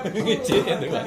Ngecek itu kan.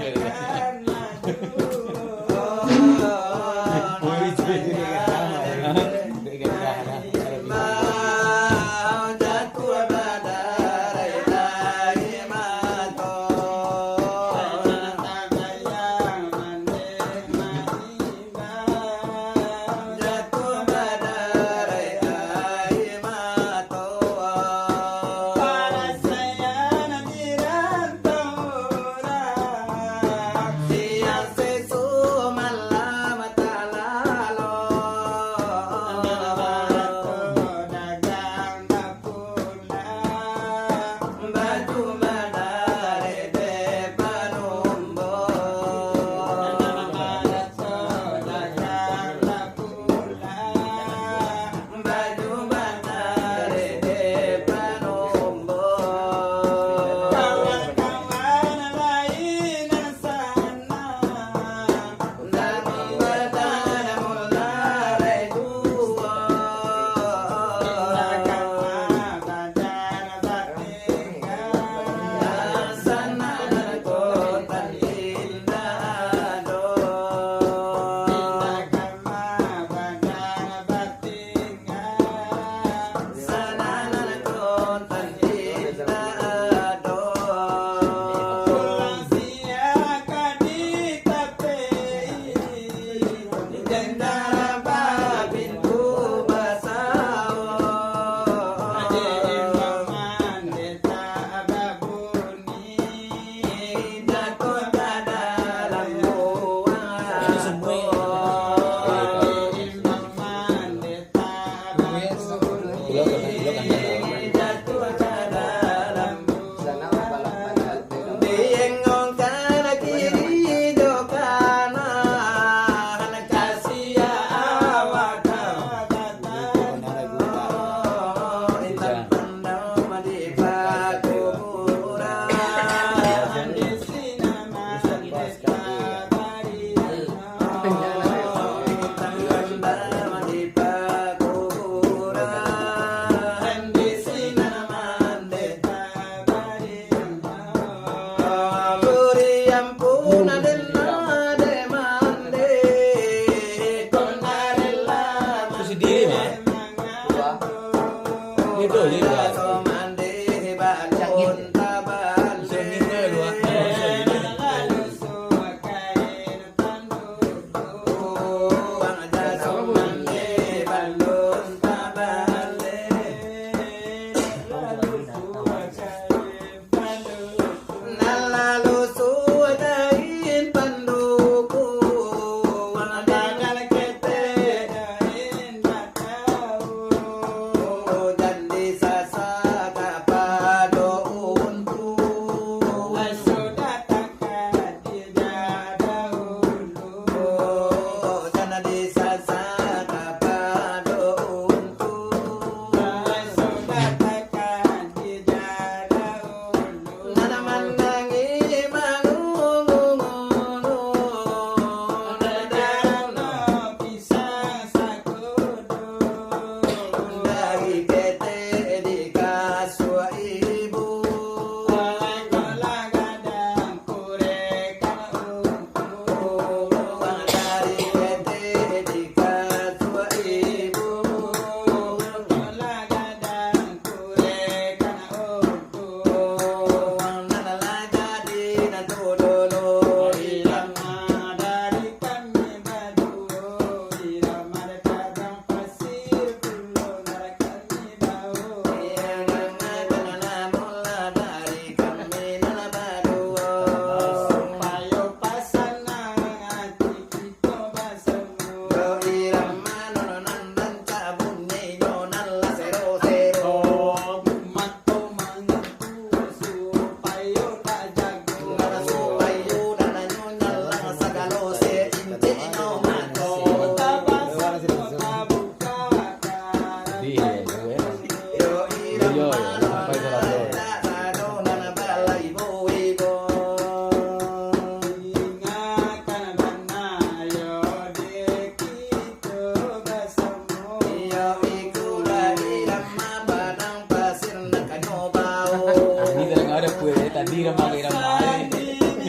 Tadi ramai-ramai.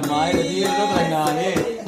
Mai là đi rất là ngàn đi.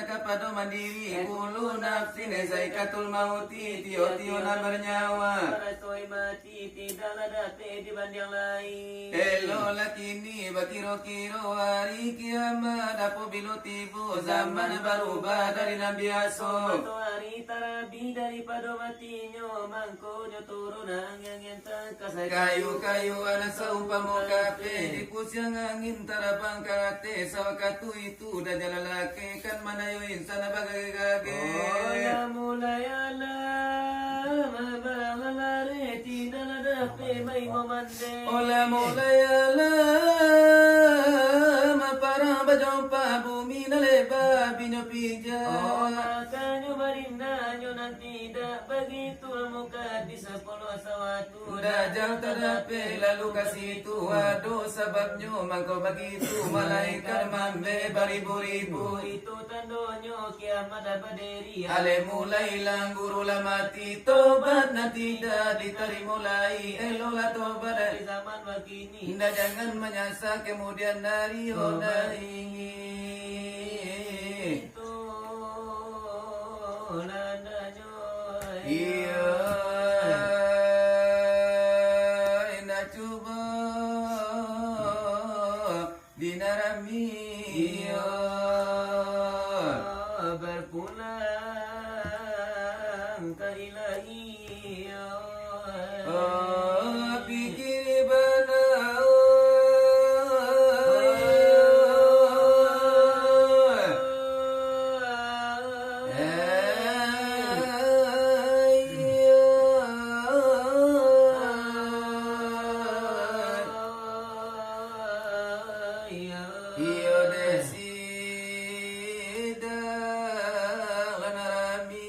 kepada mandiri Kulu nafsin zaikatul mauti Tio-tionan bernyawa Merasoi mati tidaklah dapat dibanding lain. Elolah kini bakiro-kiro hari kiamat Apa bilu tibu zaman berubah dari Nabi Aso Satu hari tarabi daripada matinya mangkonya turun angin terkasai Kayu-kayu anak seumpama kafe Di pusiang angin tarapang kate Sawakatu itu dah jalan laki Kan mana yo insan bagage-gage Ola mulai alam Barang lari tidaklah dapat bayi memandai. Ola mulai alam Parang berjumpa bumi na lebar Bina pijak Makanya barindanyo nanti tak begitu muka di sepuluh sawatu. Dajjal terdapat lalu kasih itu Aduh sebabnya mangkau begitu Malaikat mambe beribu-ribu Itu tandanya kiamat dah berdiri. Ale mulai lang guru lah mati Tobat na tidak diterima mulai Elolah tobat Di zaman begini Indah jangan menyasar kemudian dari ini itu nadanya. Iya Indah cuba dinarami Berpulang ke ilahi. Pikir benar Iyo desida lanarami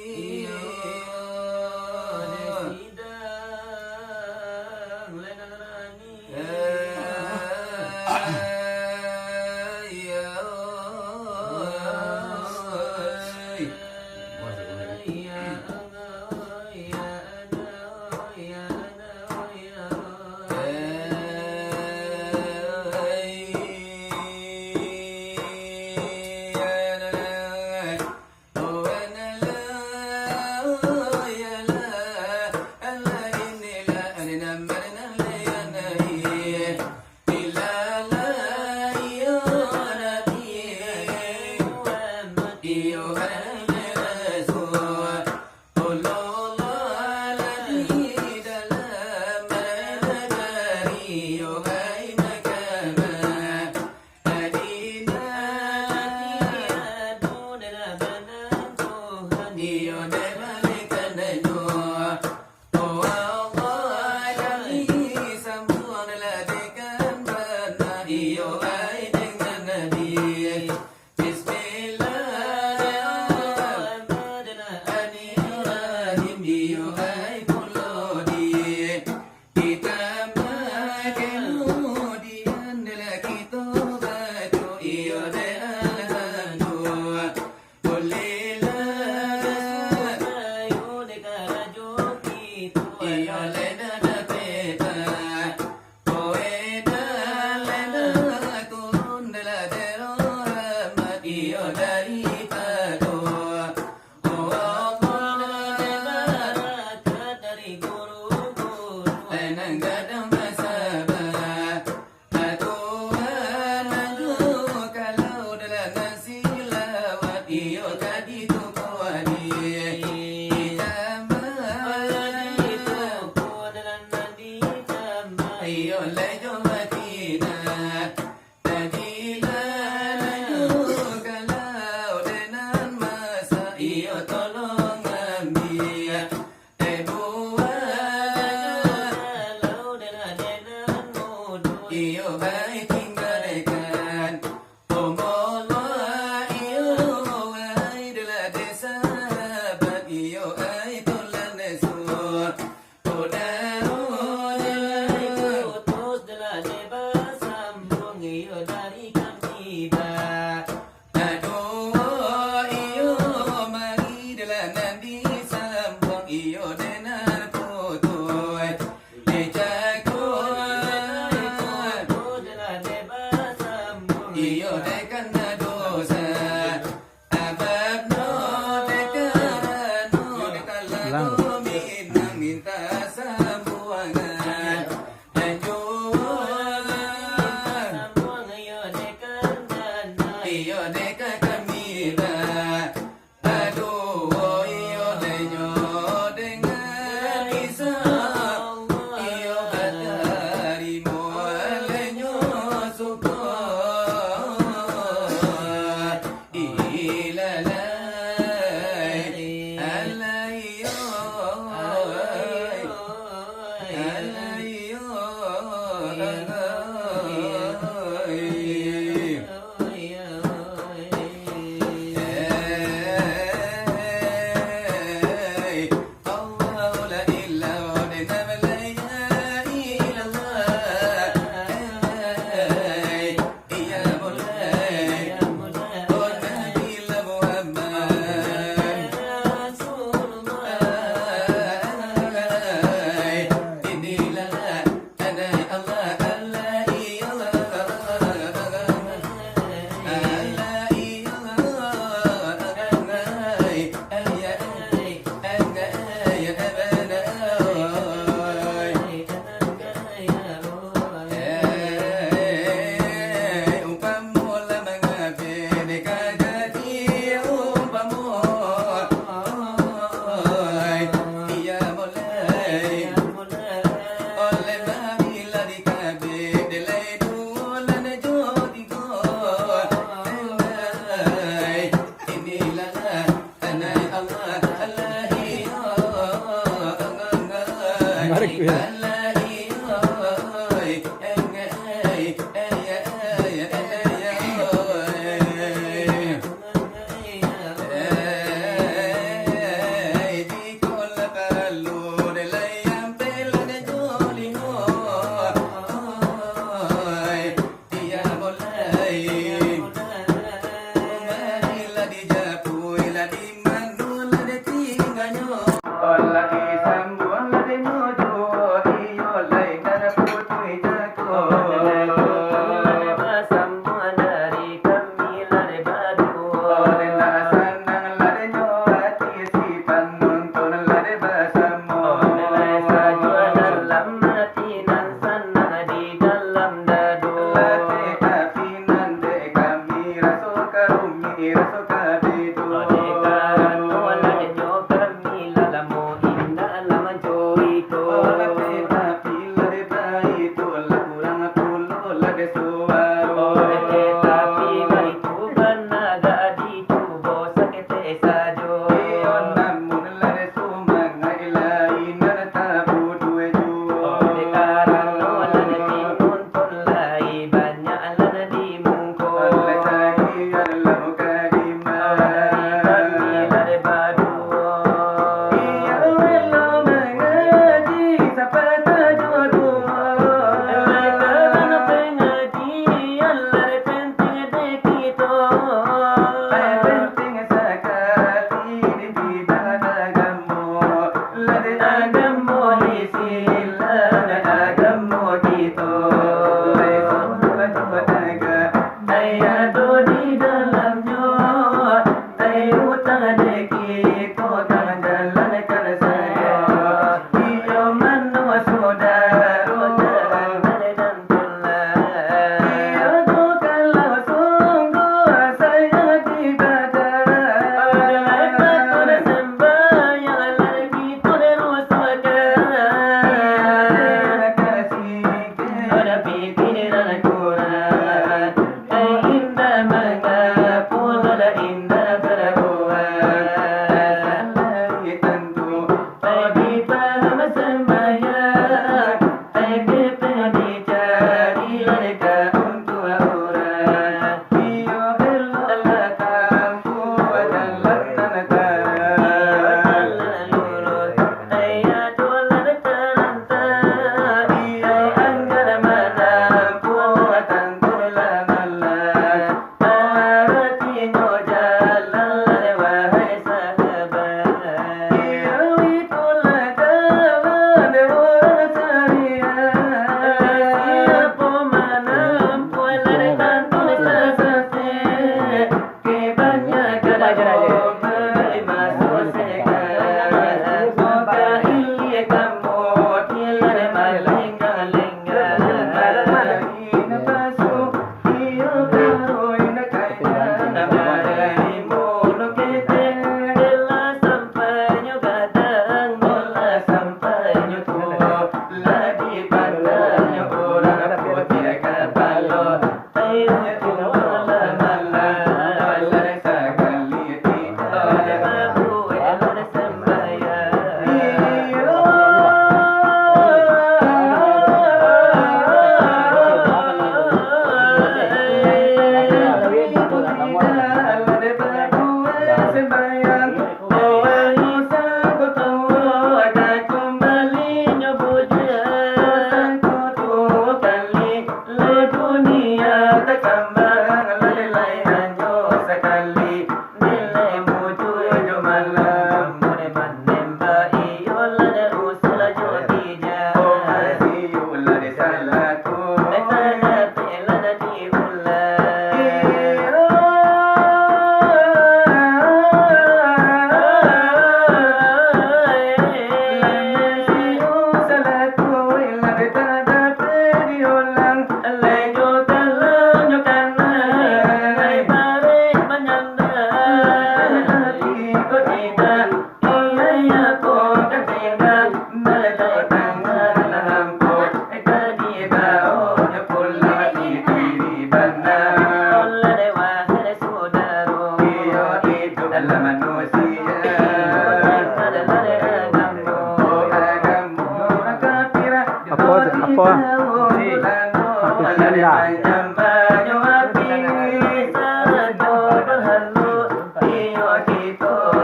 manusia.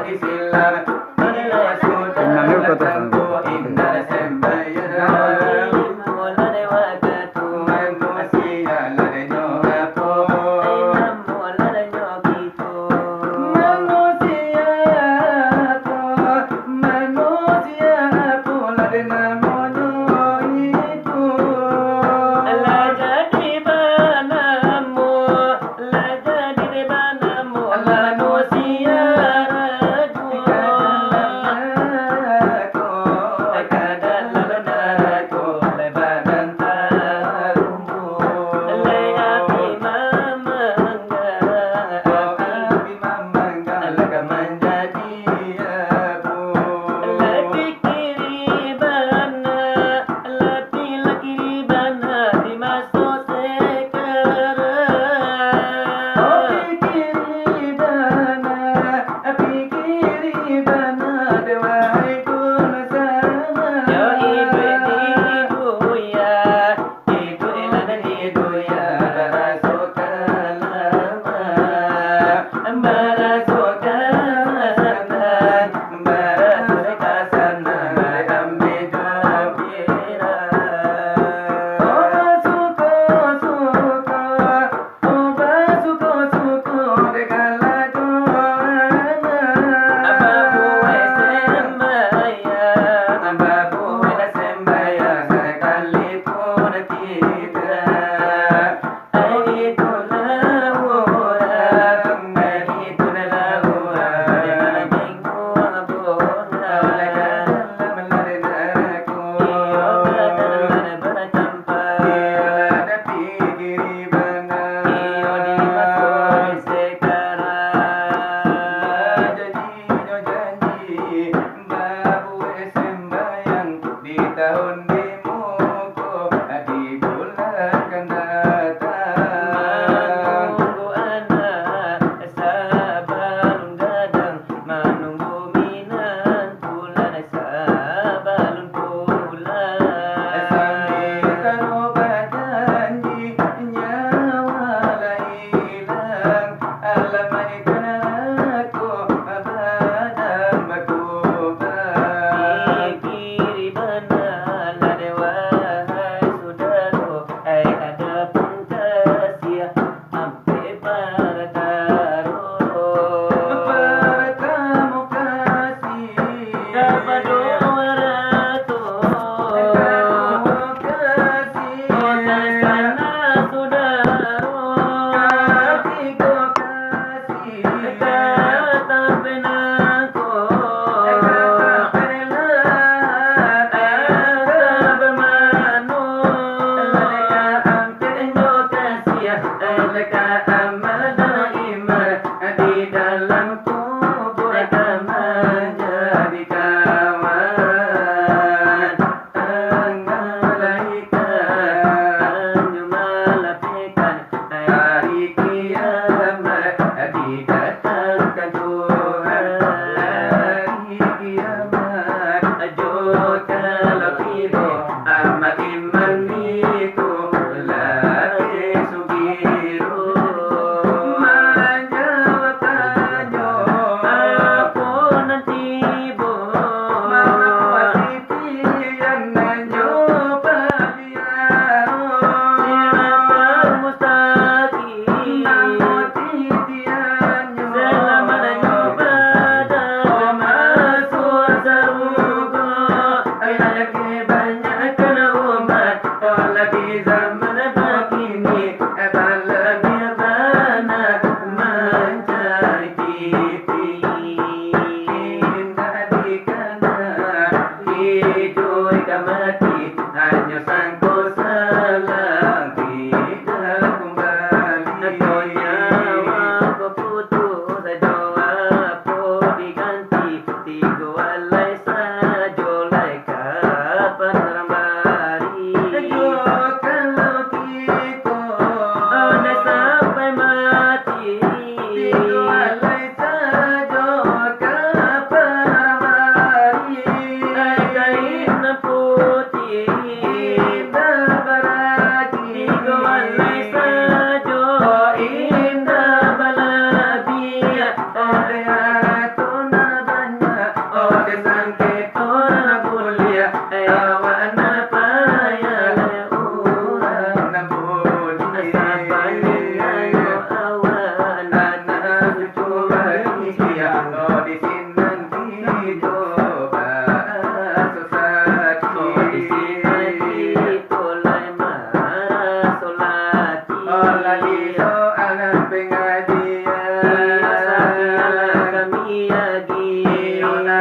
isilam inilah sudah tentu indah sembahyang manusia ladanya apa manusia apa ladana mono itu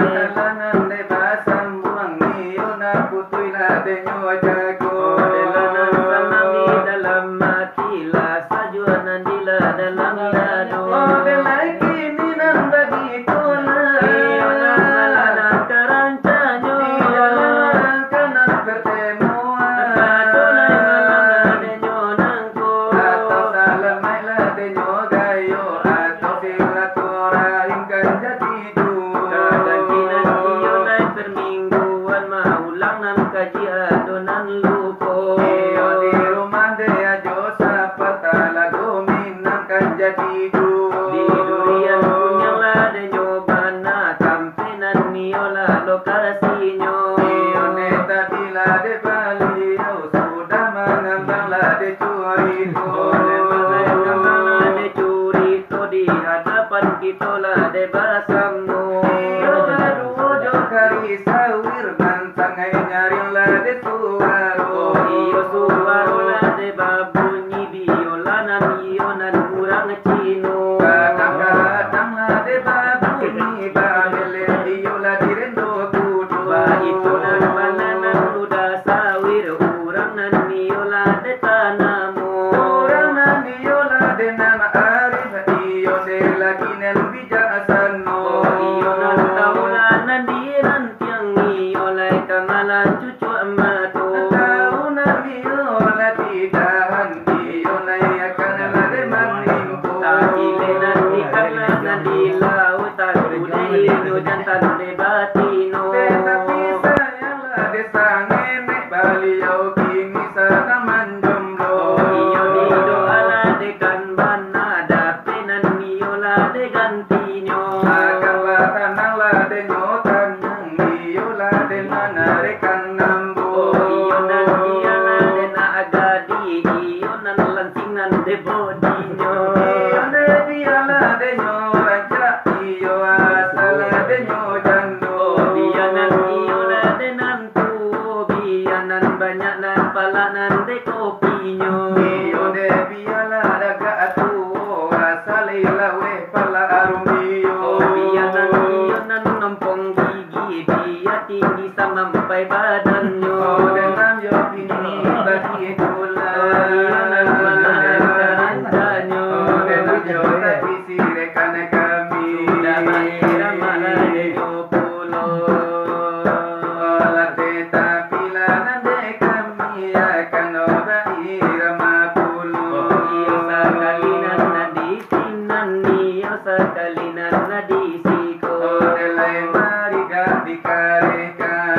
Dalanan de basam buang niuna putui la de nyojago. Dalanan sanami dalam matilah sajuanan dila dalam dado. Delai kini nan begitu Ionan malanan karancanyo. di dalam kanan pertemuan. Katulay malam de nyonangko. Atau salamai la de nyogayo atau silaturahim kan jadi dua. Kagantinan iyonay permingguan maulang nan kaji adonan luko. Iyo di rumah de ajo sapatala dominan kan jadi dua. Di durian punyang lade nyobana kampenan niola lokasinya. Iyo neta di lade Baliau sudah mengambang lade curito. Oleh mengambang lade curito di hadapan kita lade basamno. Iyo aduh ojo kari sawir mantangai nyaring lade suaro. Iyo suaro lade babunyi biolanan ionan kurang cino. Kadang-kadang lade babuni babele iyo lade rendo kudu. Ba itu nan mananan udah sawir urang nan niola de tanamo. Orang nan iyo lade nama arif iyo de lagi nen bijaksana. Iyo nan taulanan diran tiang niolai kamalan cucu amato. Tahunan iyo lade dahan iyo nayakan lade manimpo. Takilenan dikalan di laut tak udai inyo jantan de batino. Tetapi sayang lade sangene Baliau kini sedang menjomblo. Iyo di doa lade kan bana dapenan niola de gantinyo. Akan batanang lade nyotan yang iyo lade manarikan nambo. Iyo nan iya lade na agadi iyo nan lansing nan de bodinyo. Iyo de dia lade nyoraja iyo asal lade nyojando. Bianan iyo lade nan tu bianan banyak nan pala nan de kopinyo. Iyo de biala daga atuo asal ilawe pala arumiyo. Bianan iyo nan nampong gigi dia tinggi sampai badanyo. Dengan yo ini bagi kula. Bianan malahan karancanyo. Dengan yo tapi sirekan kami. Sudah mahira malade yo pulo. Olah tetapi lanan de kami akan obat irama pulu. Iyo sakalinan na di sinan iyo sakalinan na di siko. Odelai mari gak dikarekan.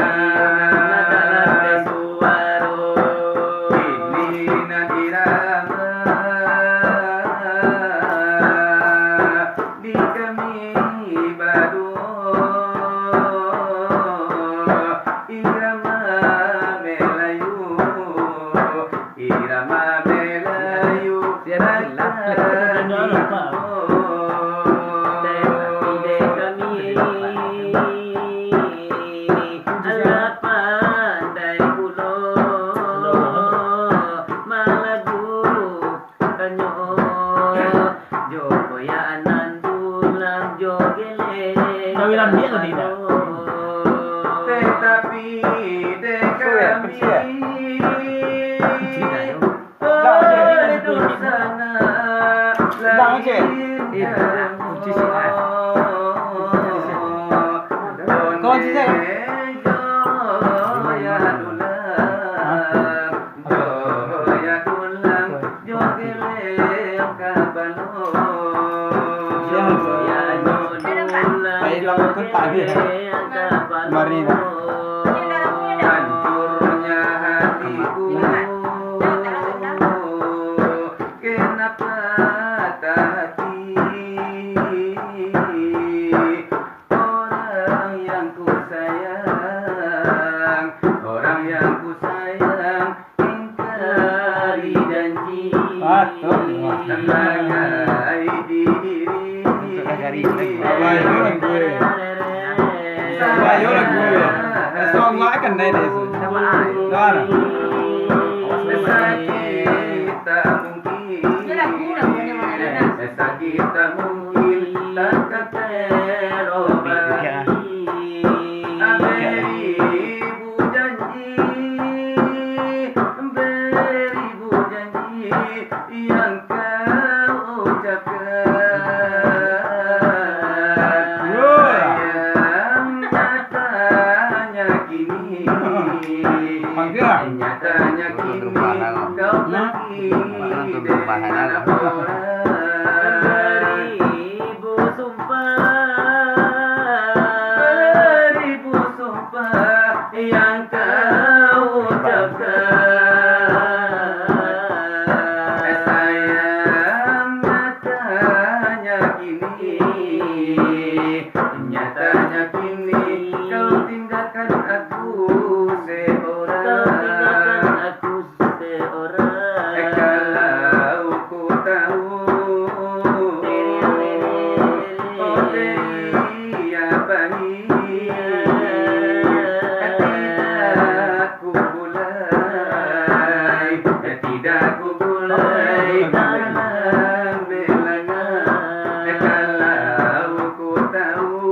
Nadalan de suaro. Ini nan irama di kami badu. Irama Melayu, irama Melayu. Tetapi de kami alat pandai pulo malagu kanyo jogoyanan tulang jogele. Kawilan dia atau tidak? Tetapi de kami Kawan si saya. Marina. Hancurnya hatiku, kenapa tak hati orang yang ku sayang, orang yang ku sayang ingkari janji sebagai diri. Ayo lah gue. Song lại cần đây để đó là Sakit tak mungkin, sakit tak mungkin, takkan terobati. Beribu sumpah yang kau ucapkan. Sayang nyatanya kini kau tinggalkan aku seorang. Kalau ku tahu oh dia baik, tidak ku mulai dalam bilangan. Kalau ku tahu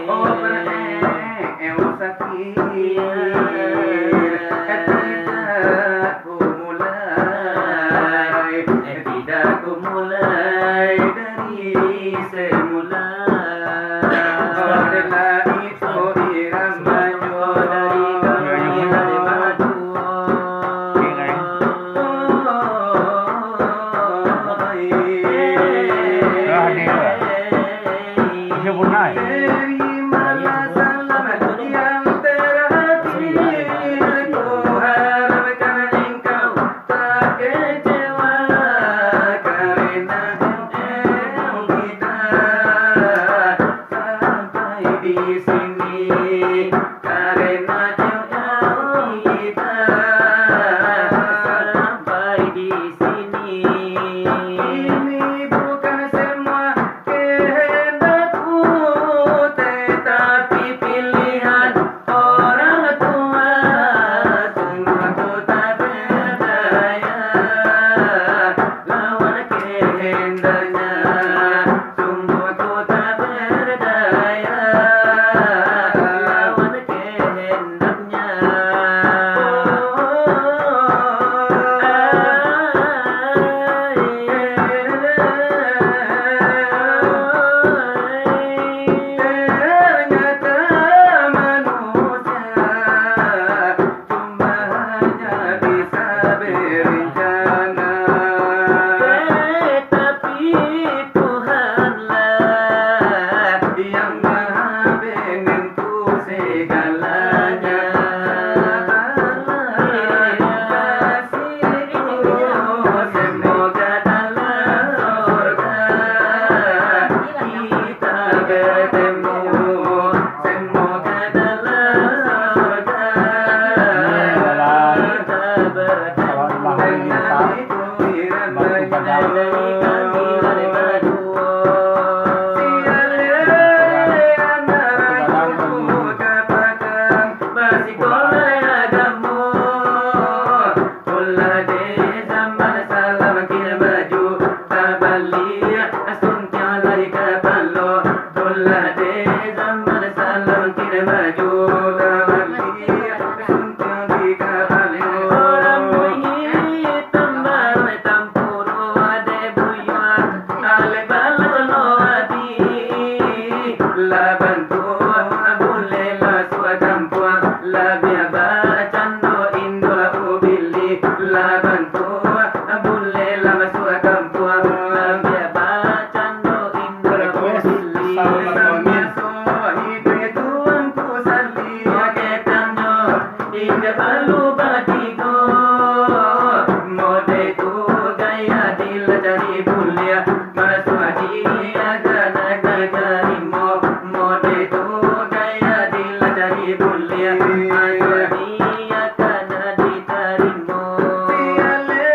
oh berew sakit, tidak ku mulai dari semula. Adalah itu iramanya dari kami berdua. Terimalah selamat yang terakhir. Ku harapkan engkau tak kecewa karena kita sampai di sini. Karena kita sampai di sini. Ini bukan semua kehendakku, tetapi pilihan orang tua. Sungguh aku tak berdaya lawan kehendaknya. Sungguh aku tak berdaya lawan kehendaknya. Ternyata manusia cuma hanya bisa berencana, tetapi Tuhanlah yang maha menentu segalanya. Semoga dalam surga kita bertemu. Semoga dalam surga kita bertemu. Dengan itu iramanya dari kami berdua. Sial aku katakan masih kolagamu. Ulah de zaman salam kira baju tabalik asunnya lari kapalo. Ulah de zaman salam kira baju tabalik asunnya lari kapalo. Orang muhit tambar tampuru ade buyuan ale balalo adi labantu abule la suwa campuan labia bacando indola ubili labantu abule la suwa campuan labia bacando indola ubili samia sohi tuan ku sali ketanyo inda balu batigo mode tu gaya dil jari bulia maswadi agana gajarimo. Mode tu gaya dil jari bulia maswadi agana ditarimo. Siale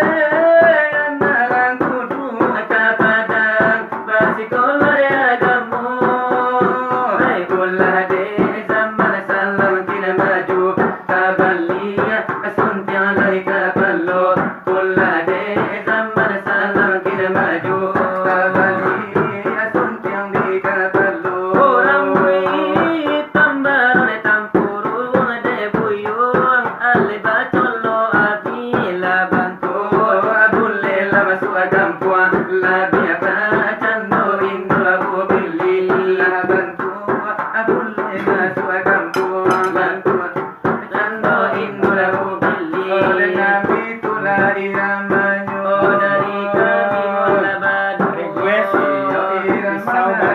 anarang kudu kapadang basikola agamu. Hai ulah de zaman salam kina maju tabalia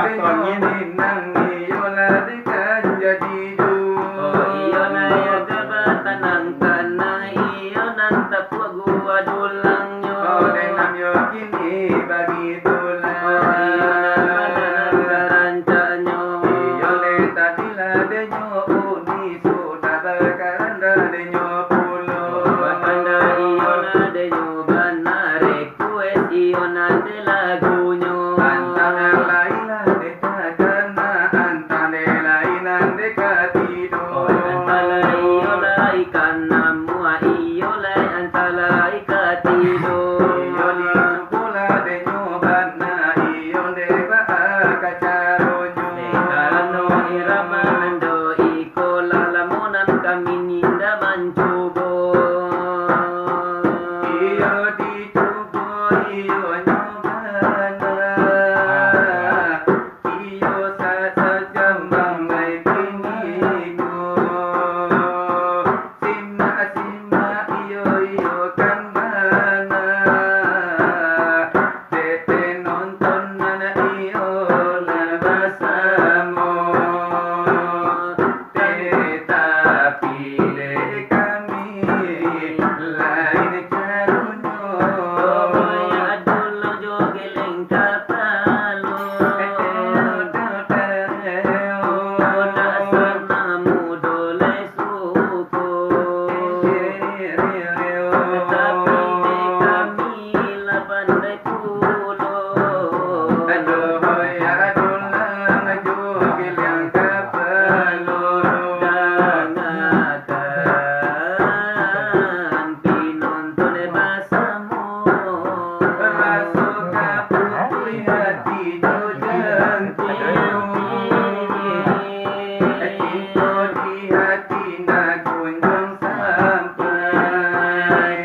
Tongin nang iyo la dekan jadi du. Oh iyo na ya gabatan ang tanang iyo nan tapwa gua dulang nyo. Oh denam yo kini bagi tulang. Oh iyo na madanan garanca nyo. Iyo le tadila denyo uni sudah berkaranda denyo pulo. Bakanda iyo na de nyo bana request iyo na de lagu nyo. Antara laila de takana antara laila de katido. Antala iyo la ikan namua iyo la antala ikatido. Iyo di pula denyo bana iyo de bakacaronyo. Karano irama nando iko lalamunan kami ninda mancubo. Iyo di tubo iyo nyobana. Iyo sa jambang may piniko. Sima iyo iyo kan mana. Tete nonton mana iyo labasamo. Tetapi le kami lain carunyo. Ya dulu jogeleng kapalo. Oda sana mudole suko. Tapi de kami lapan de pulo. Dangakan pinonton de basamo.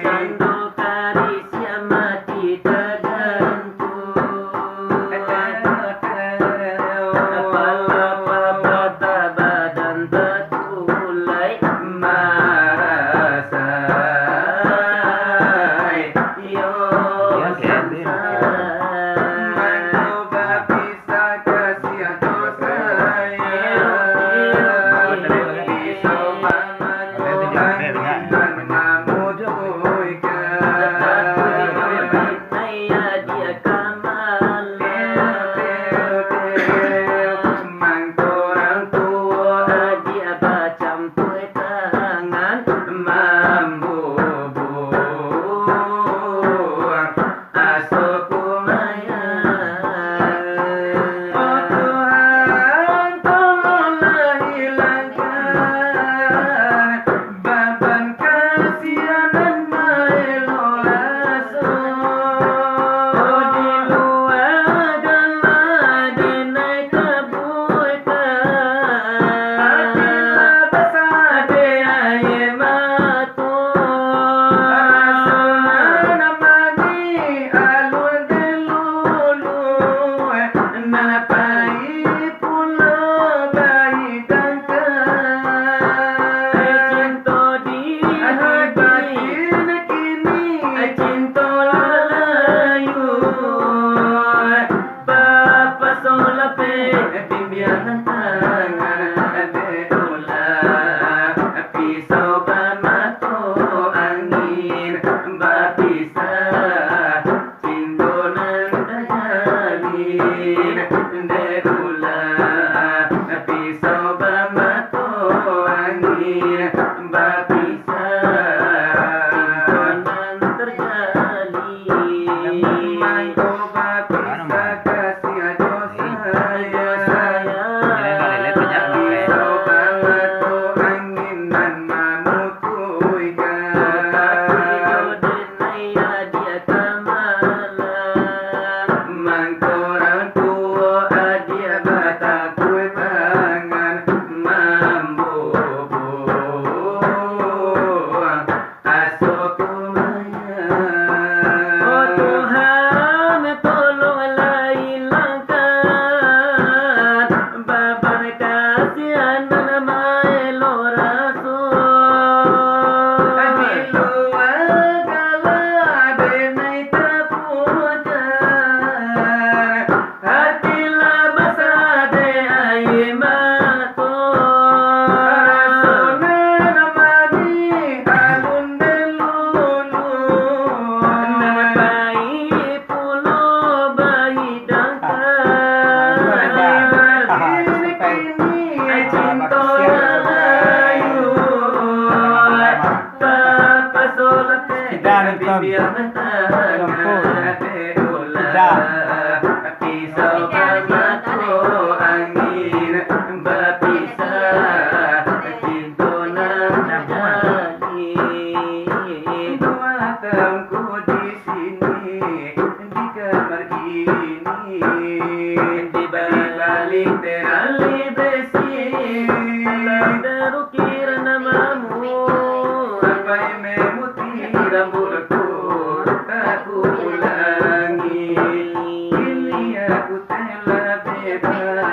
Candol karisya mati tergantung. Apa-apa bata badan tertulai marasai. Yo dia dia bacam kue tangan mambu buang asok kumayan. Oh Tuhan, tolonglah hilangkan beban kasihanan maelo aso. Oh di luar adalah denai kebuikan. Apabila besar Ade aye mato. Rasul namani alun delulu Nanapai pulo bayi dangkan Cinto di Akibatin kini cinto lalayu. Bapa solape Bimbingan tangan dedula Pisau bamato angin Bapisa Cindonan dajalin Dedula Pisau bamato angin Bapisa cintonan terjalin. Mangko bapisa kasih ajo saya Pisau bamato angin nan mamutuikan Dia kamalan. Mangko orang tua dia batak biar tangan ular pisau batu angin berpisah cinta nak jadi dua tahunku di sini di kamar ini di balik terali besi terukir namamu sampai memutih rambutku tak ku ulangi kini aku telah bebas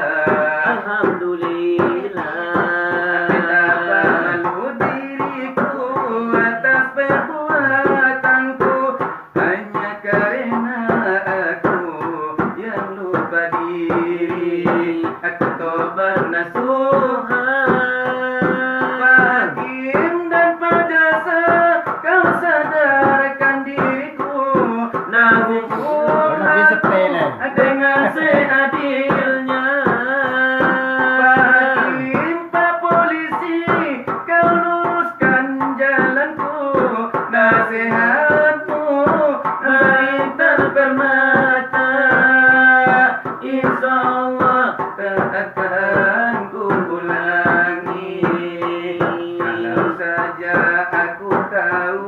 alhamdulillah betapa malu diriku atas perbuatanku hanya karena aku yang lupa diri aku tobat nasuhan Hakim dan Padasa kau sadarkan diriku nah hukum dengan seadilnya Hakim Pak Polisi kau luruskan jalanku nasihatmu bintang permata insyaallah tak akan ku ulangi kalau saja aku tahu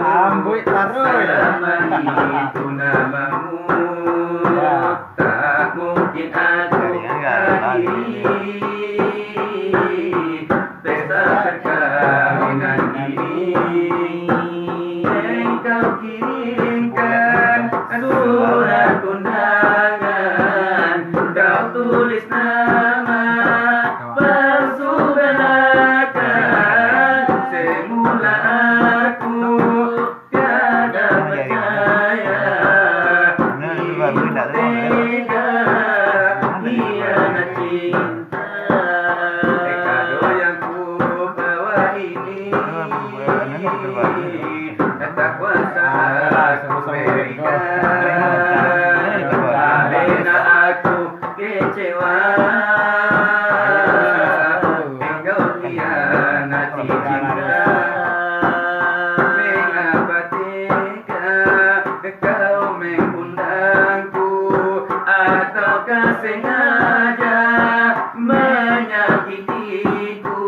Amboi taruh selama itu namamu tak mungkin aku hadiri pesta perkawinan ini engkau kirimkan surat undangan kau tulis nama palsu belakang semula aku tiada percaya tega hianat cinta kado yang ku bawa ini tak kuasa aku berikan karena aku kecewa engkau hianati cinta mengapa tega kau mengundangku ataukah sengaja menyakitiku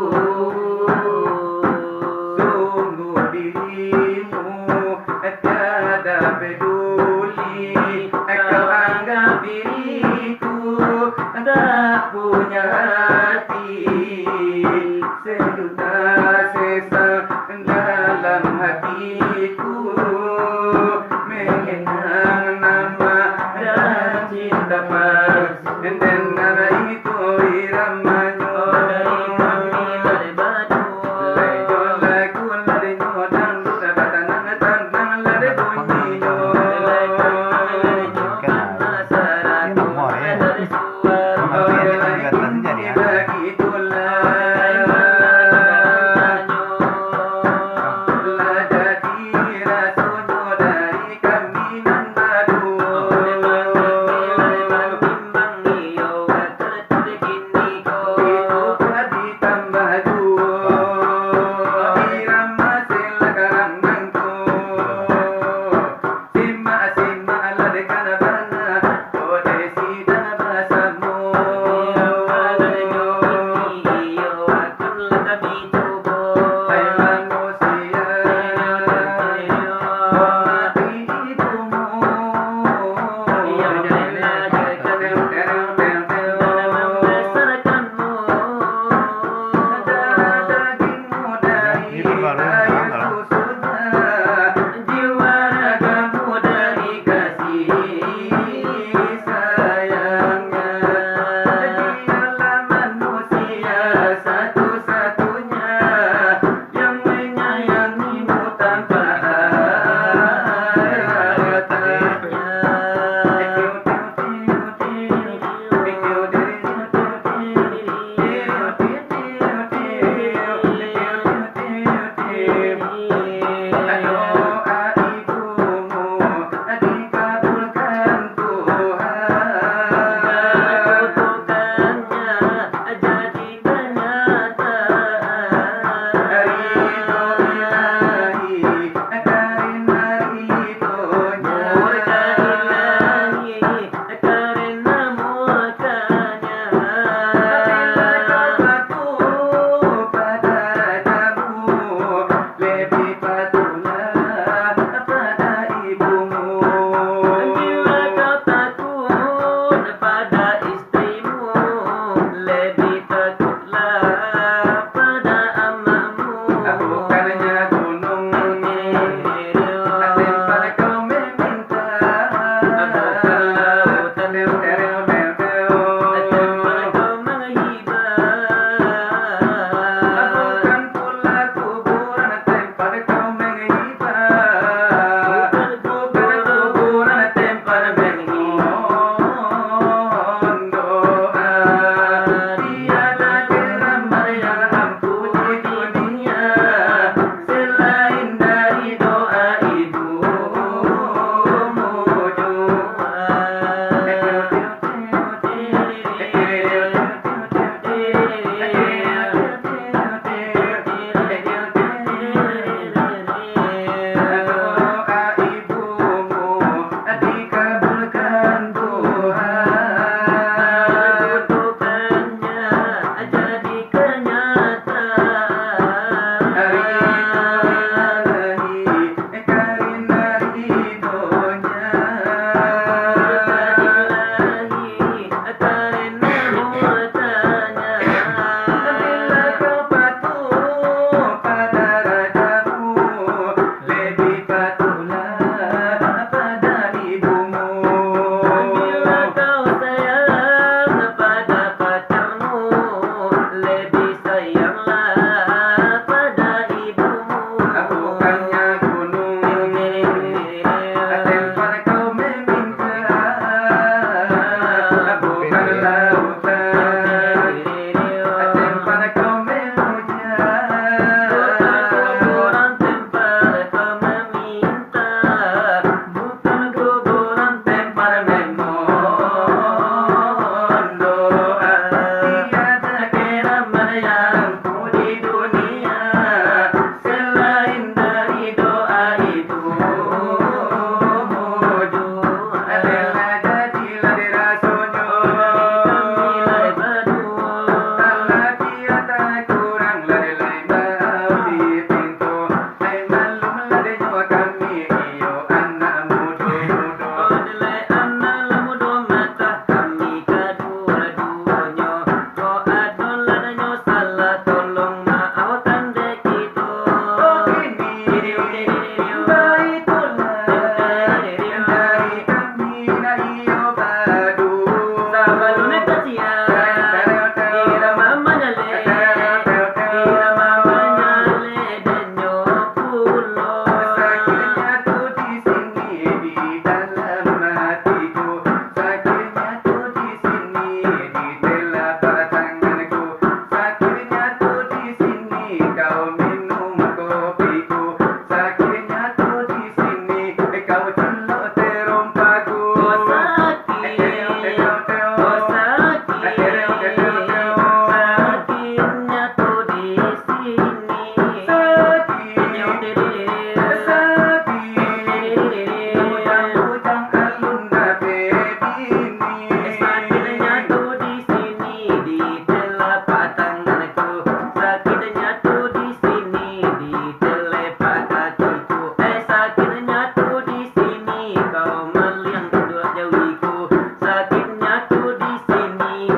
sungguh dirimu tiada peduli kau anggap diriku tak punya hati sejuta sesal dalam hatiku mengenang nama dan cinta palsu dan nama itu iramanya dari kami dari batu lejo lagu lari nyodang tanang tanang lari bunyinya dari suara begitulah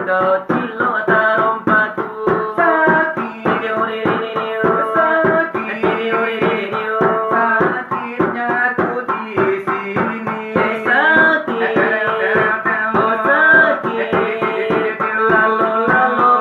do cilo tarompatu sakitnya ku di sini. Lalu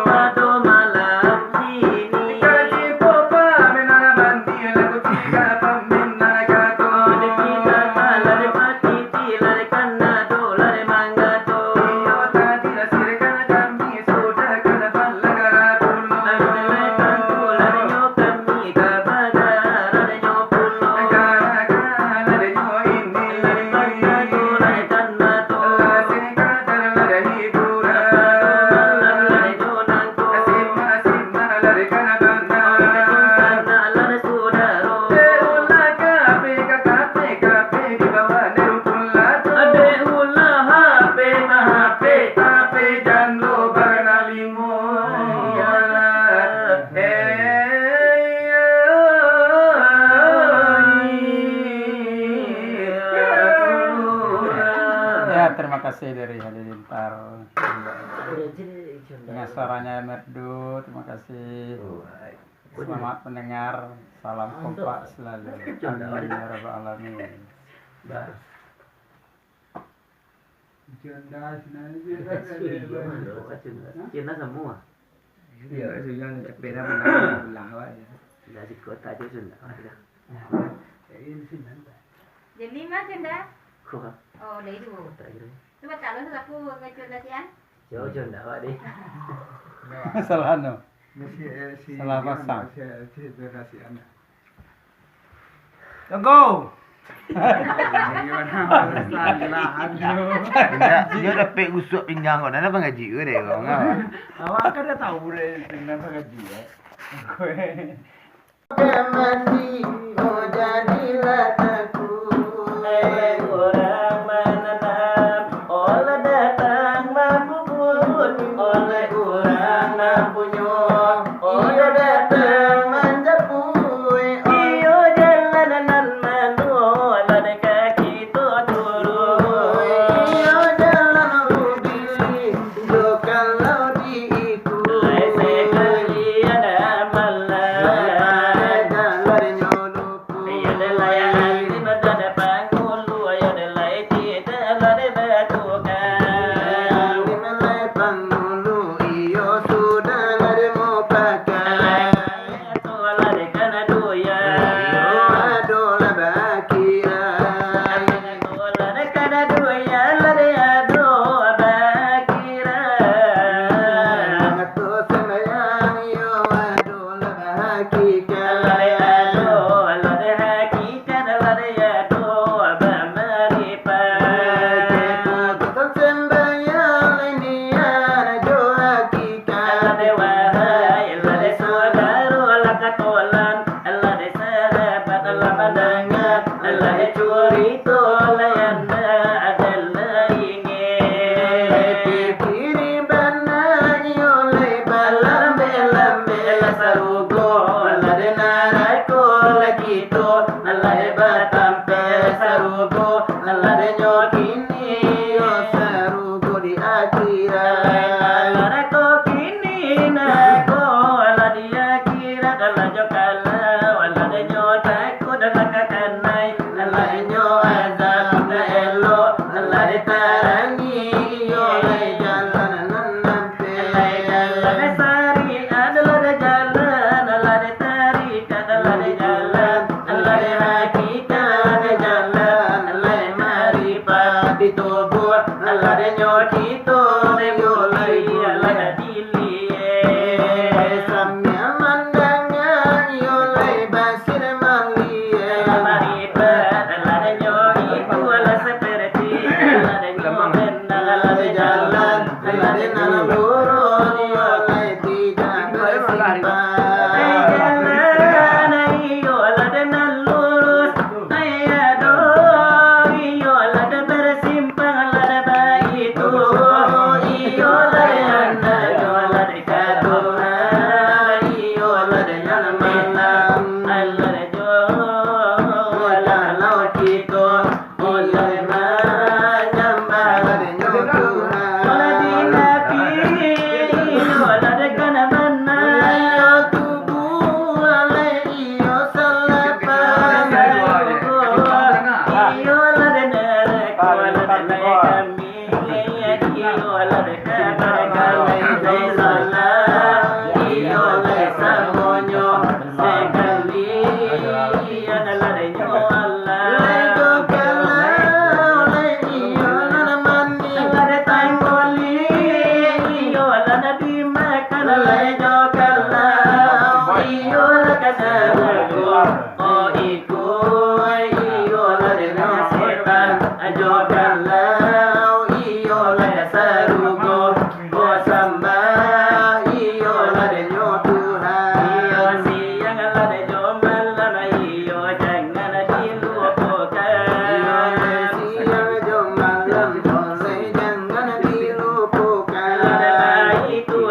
pada malam ini Gaji popa menara mandi lagu tiga peminara kato. kita lari mati lari kanado lari mangado Iyo tadi lasirkan kami sudah kena balagara pulo. lari tantu lari nyo kami kabagar lari nyo pulo Gara-gara adanya ini. lari mangado lari kanado Lasing kadar lada hiburan. lari nyo nangko Asim-asim lari kana bandar. sana lari sudaro Ulah kape di bawah nerupulado. ade ulah HP Tapi jangan lupa nalimo. Ya, terima kasih dari Halilintar. Dengan suaranya merdu, terima kasih. Selamat mendengar. Salam kompak selalu. Amin ya rabbal alamin. Cina semua Iya, sudah tak beda menang ya. dari kota aja sudah ada. Điểm 5 trên đó. Kok Đấy đủ. kota aja. Coba taruh satu ngecur lagi an. Jauh sudah ada deh. Salah no. Salah pasang. Tunggu. Dia dapat usuk pinggang kau, nana pengaji ke deh kau ngau. Awak kan dah tahu deh dengan pengaji ya. Orang menanam, oleh datang membubut, oleh orang nampunyo, oleh datang menjepui, iyo jalanan manu, oleh kaki tu turun, iyo jalan rudi, jo kalau diikut, lai sekali ada malam, iya delayan di madana pangulu, iya delai tidak lari batukan.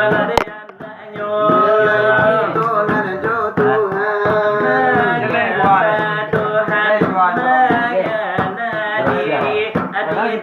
balade anaknya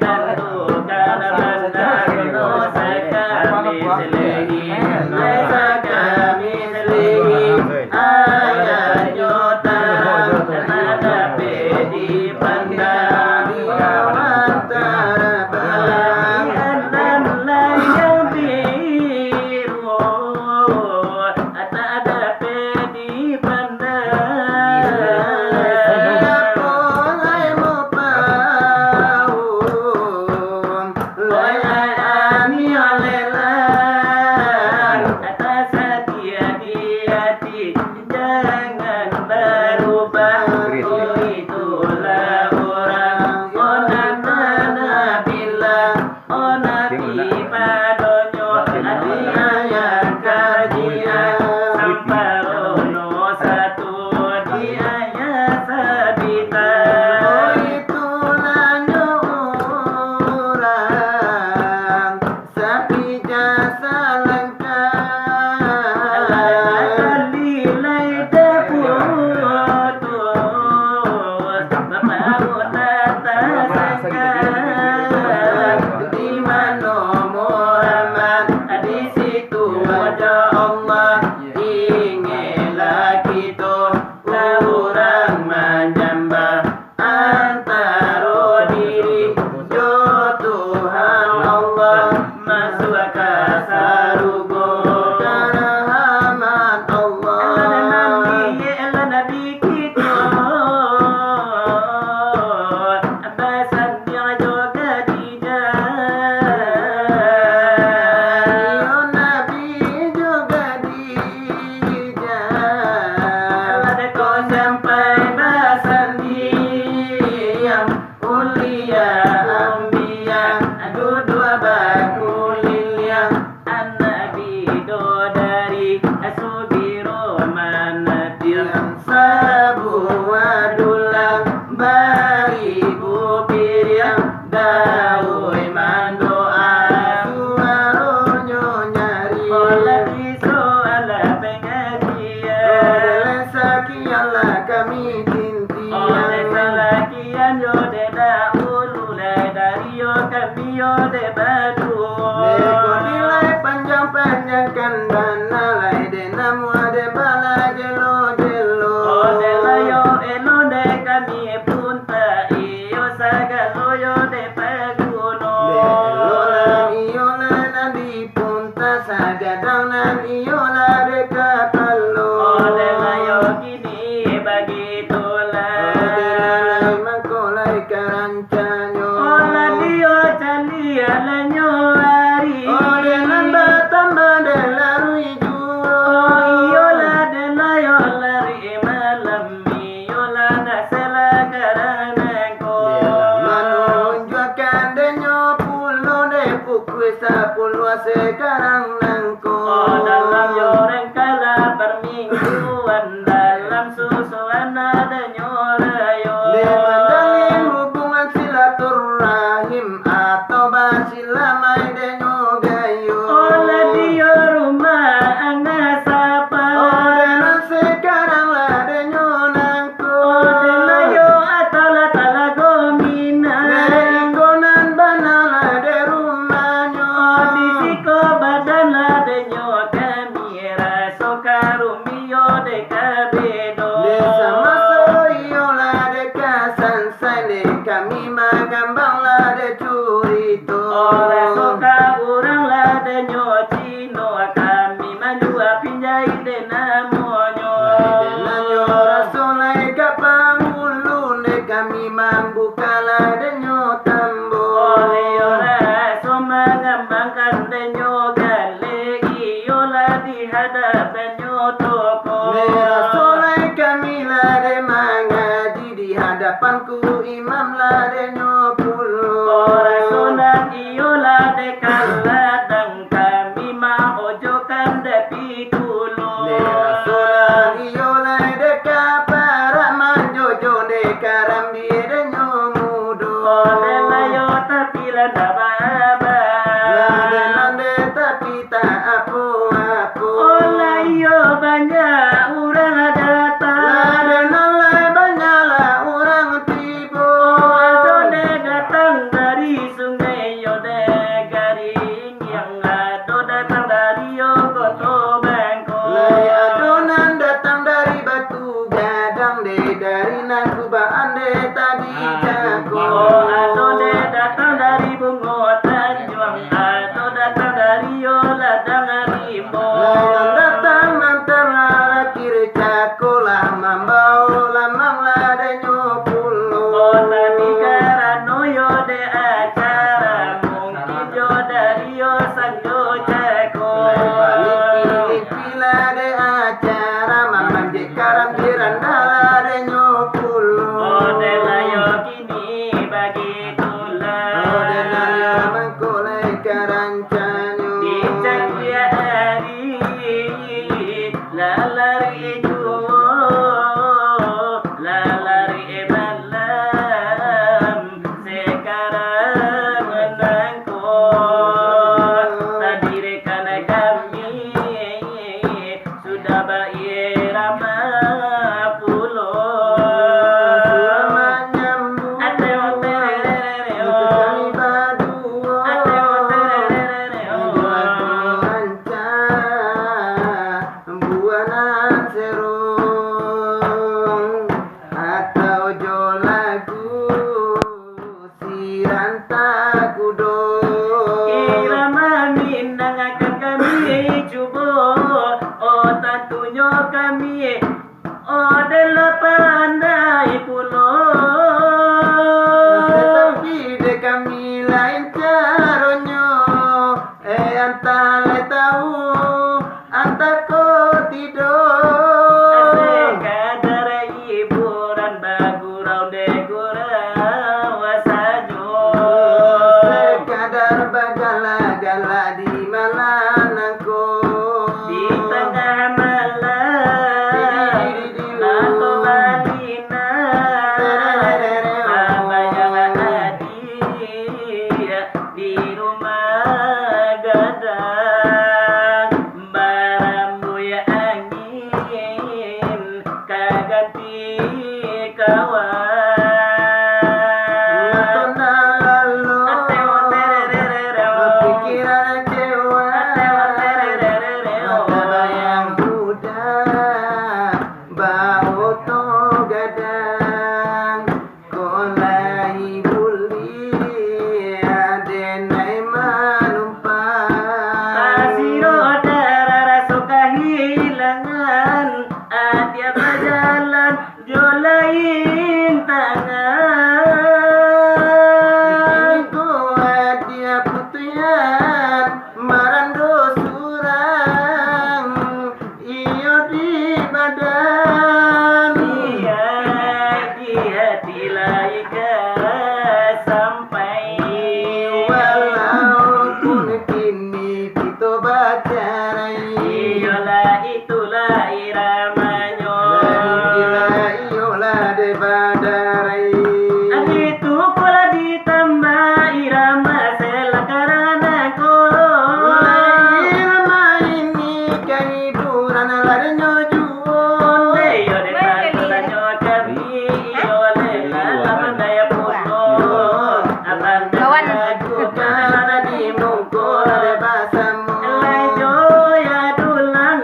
sekarang nangko dalam yoreng kala permingguan dalam susuan ada nyorayo menjalin hubungan silaturahim atau basilamai denyo gayo olah dia rumah angga sapa dan sekarang lah denyo nangko delayo atala tala gomina ikonan banala de rumahnya disiko badan la denyo kamira sokarumio de kabedo desa masoyo lah de kasansai de kami magambang lah de curito oleh soka urang la denyo cino kami manjua pinjai de namonyo denyo rasolai kapangulu de kami mambuka lah denyo tambo oleh ora so mengembangkan denyo gale iola di hadapan nyo toko rasolai kami lah de mengaji di hadapanku imam lah denyo puluh ora sonan iola de kaladang kami ma ojokan de pitulo rasolan iyola de kapara manjojo de karambi denyo mudo oleh layo tapi la baba lade tapi tak apa-apa. Olah iyo banyak orang datang. Laden oleh banyaklah orang tiba. Adone datang dari sungai yode garing, yang ado datang dari Yokoto Bengkok. Lai adonan datang dari Batu Gadang de, dari Nakubaan de tadi jago. Oh, adone datang dari Bungo Tanjuang, ado datang dari Yoladang Harimbo. Lai datang antara kiri cakolah mambau lamang ladenyo pulo. Oh, tadi karano yode acara, mungkin yo dari yo sanjo ceko. Balik pilih pila de acara mamang je karam kiranda ladenyo pulo. Oh, delayo kini bagitulah. Oh denaryo mangkolai karancanyo. Dicak dia hari lalari juwo, lalari malam sekarang menangko. Tadi rekan kami sudah bayi ramah pulau. Selamat nyambung Ateo terereo, kami berdua. ateo terereo. Buanan serong atau jolagu siranta kudo. Irama minang akan kami cubo, oh tentunya kami adalah pandai pulau. Tetapi de kami lain caranya, antara tahu antar ko tidur. Sekadar hiburan bagurau degurau sajo. Sekadar bagala-gala di malanangko. Di tengah malam atau balina Bayangan hadir di rumah gadang. Barambuy angin kaganti kawan. Matona lalu Ateo terereo, pikiran kecewa. ateo terereo. Mata bayang muda bau to gadang. Kolai buli adenai manumpang. Asiro darah rasa kehilangan, dia berjalan jolain tangan. Itu dia putian marando surang iyo di badan. Dia tilaika sampai Walaupun kini kita bacarai, iyalah itulah iramanya. iyalah iyalah de badarai. Itu pula ditambah irama selakaranako. Irama ini kehiburan ladenyo juon. Yo de tantanyo kami iyo lela laman daya puto. Aban Kawan. Bukan ada di mungkul ada basamu. Layo ya dulang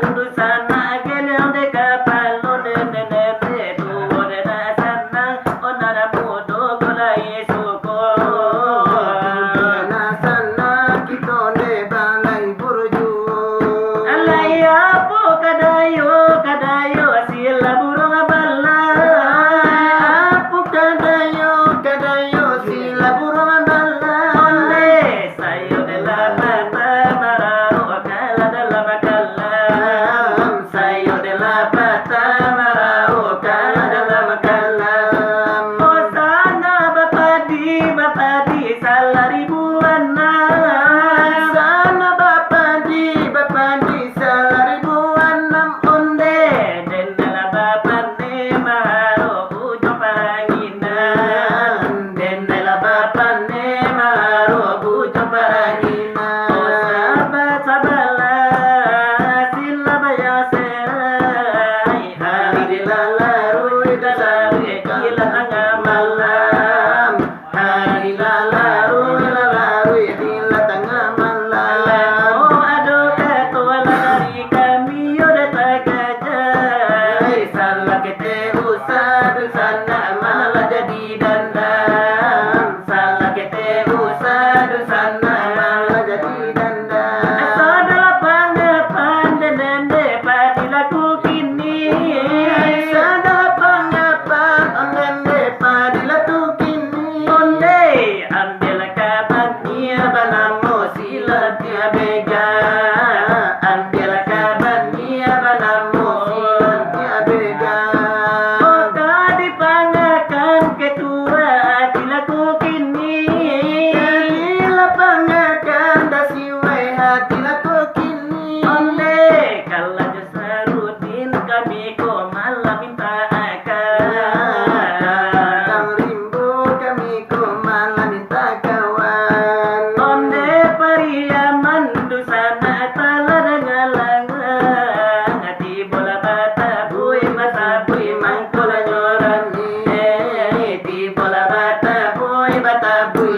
tala dengalangan hati bola bata bui bata bui mangkula nyorami hati bola bata bui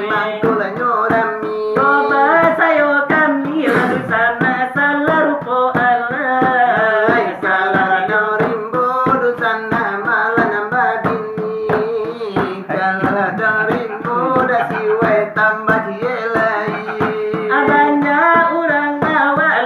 Mangkula nyorami coba sayo kami lalu sana salah rupo Allah Ay salah norimbo dusana malana badini Kalah norimbo dasiwe tambah jelai adanya orang awal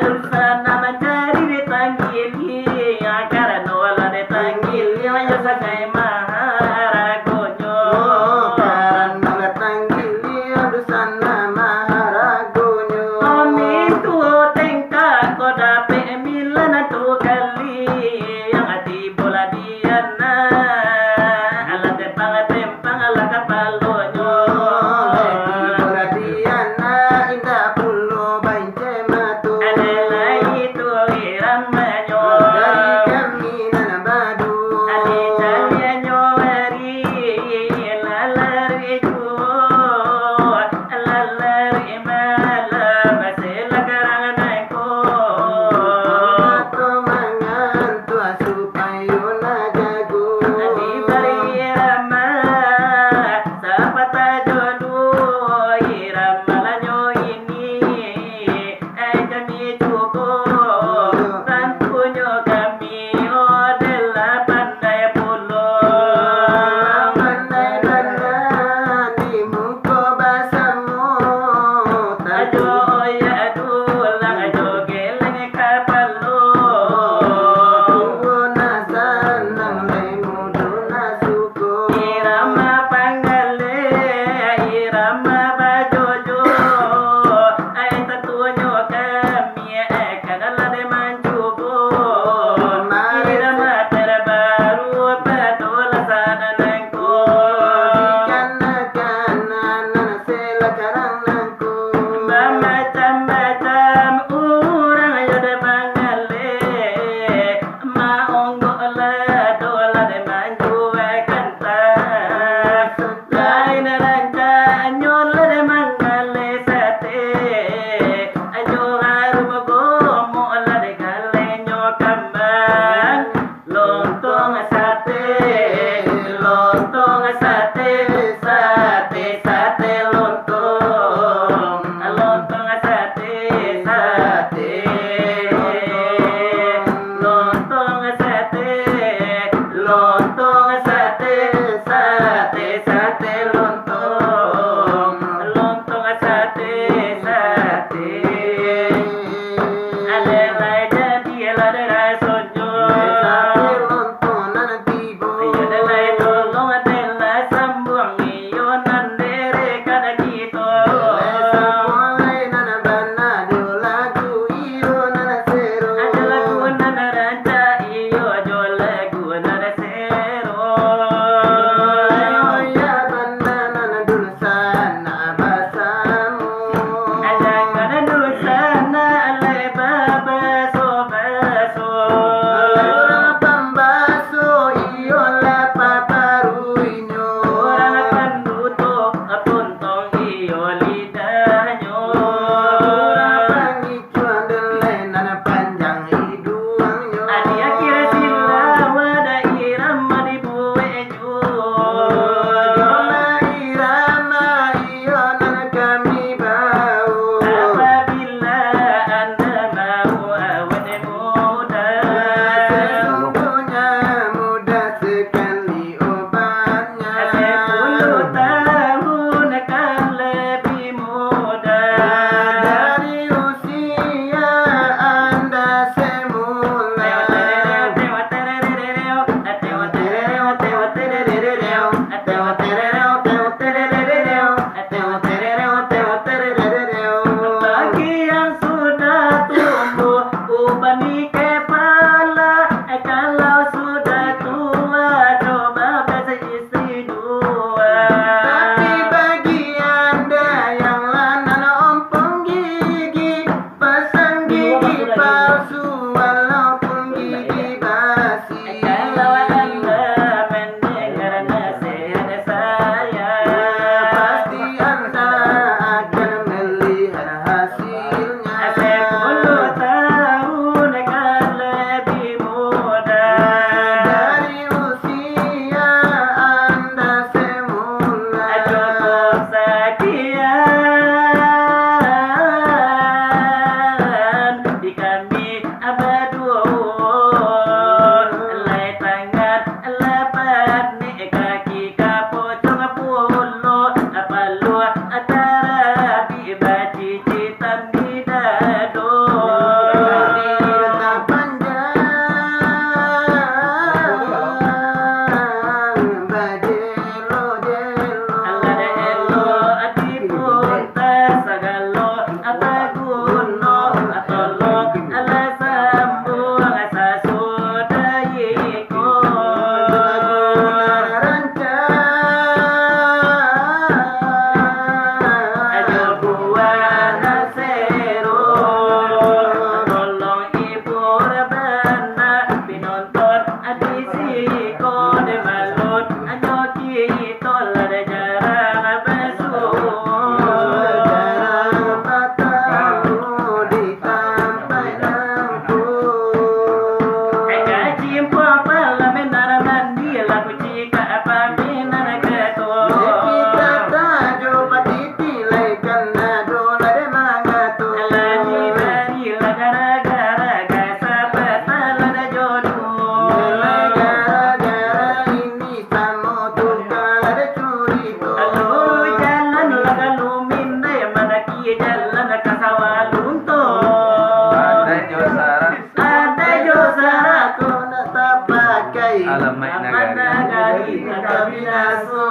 alam may nagari. Nagari kabinaso.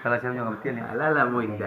Kalau siapa yang ngerti nih? Alala mo hindi.